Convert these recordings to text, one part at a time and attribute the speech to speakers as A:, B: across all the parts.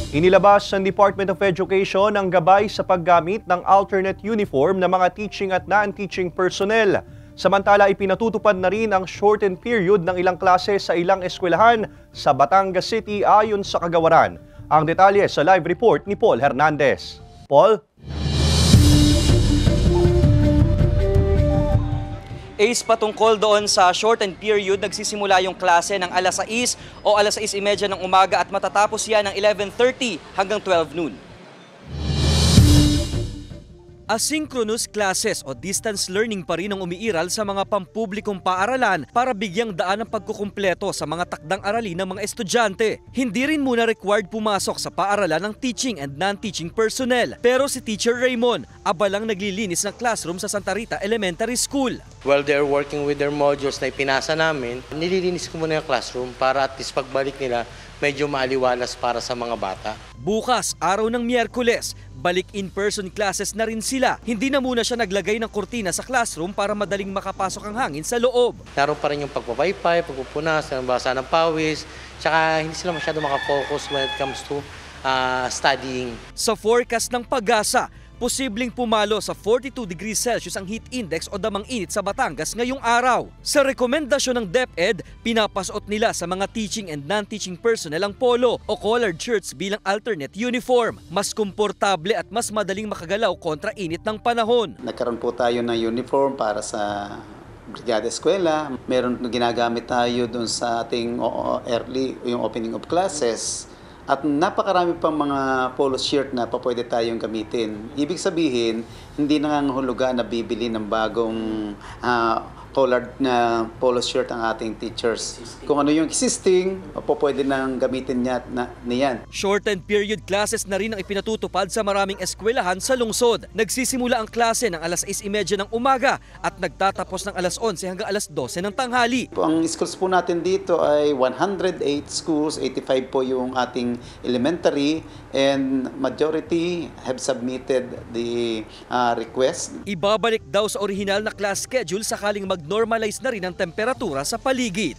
A: Inilabas ng Department of Education ang gabay sa paggamit ng alternate uniform ng mga teaching at non-teaching personnel. Samantala, ipinatutupad na rin ang shortened period ng ilang klase sa ilang eskwelahan sa Batangas City ayon sa kagawaran. Ang detalye sa live report ni Paul Hernandez. Paul?
B: Ace, patungkol doon sa shortened period, nagsisimula yung klase ng alas 6 o alas 6:30 ng umaga at matatapos yan ng 11:30 hanggang 12 noon. Asynchronous classes o distance learning pa rin ang umiiral sa mga pampublikong paaralan para bigyang daan ang pagkukumpleto sa mga takdang aralin ng mga estudyante. Hindi rin muna required pumasok sa paaralan ng teaching and non-teaching personnel. Pero si Teacher Raymond, abalang naglilinis ng classroom sa Santa Rita Elementary School.
C: While they're working with their modules na ipinasa namin, nililinis ko muna yung classroom para at least pagbalik nila, medyo maaliwalas para sa mga bata.
B: Bukas, araw ng Miyerkules, balik in-person classes na rin sila. Hindi na muna siya naglagay ng kurtina sa classroom para madaling makapasok ang hangin sa loob.
C: Naroon pa rin yung pagpapaypay, pagpupunas, basa ng pawis, tsaka hindi sila masyado makafocus when it comes to studying.
B: Sa forecast ng Pag-asa, posibleng pumalo sa 42 degrees Celsius ang heat index o damang init sa Batangas ngayong araw. Sa rekomendasyon ng DepEd, pinapasuot nila sa mga teaching and non-teaching personnel ang polo o collared shirts bilang alternate uniform. Mas komportable at mas madaling makagalaw kontra init ng panahon.
D: Nagkaroon po tayo ng uniform para sa Brigada Eskwela. Meron ginagamit tayo doon sa ating early, yung opening of classes. At napakarami pang mga polo shirt na pwede tayong gamitin. Ibig sabihin, hindi nangangahulugan na bibili ng bagong collared na polo shirt ang ating teachers. Kung ano yung existing, pwede nang gamitin niyan.
B: Shortened period classes na rin ang ipinatutupad sa maraming eskwelahan sa lungsod. Nagsisimula ang klase ng alas 6:30 ng umaga at nagtatapos ng alas 11 hanggang alas 12 ng tanghali.
D: Ang schools po natin dito ay 108 schools, 85 po yung ating elementary, and majority have submitted the request.
B: Ibabalik daw sa orihinal na class schedule sakaling mag-normalize na rin ang temperatura sa paligid.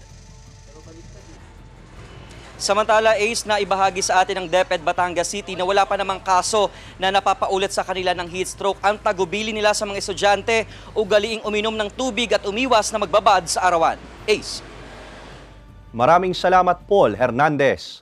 B: Samantala, Ace, na ibahagi sa atin ng DepEd Batangas City na wala pa namang kaso na napapaulit sa kanila ng heat stroke. Ang tagubili nila sa mga estudyante, ugaliing uminom ng tubig at umiwas na magbabad sa arawan. Ace.
A: Maraming salamat, Paul Hernandez.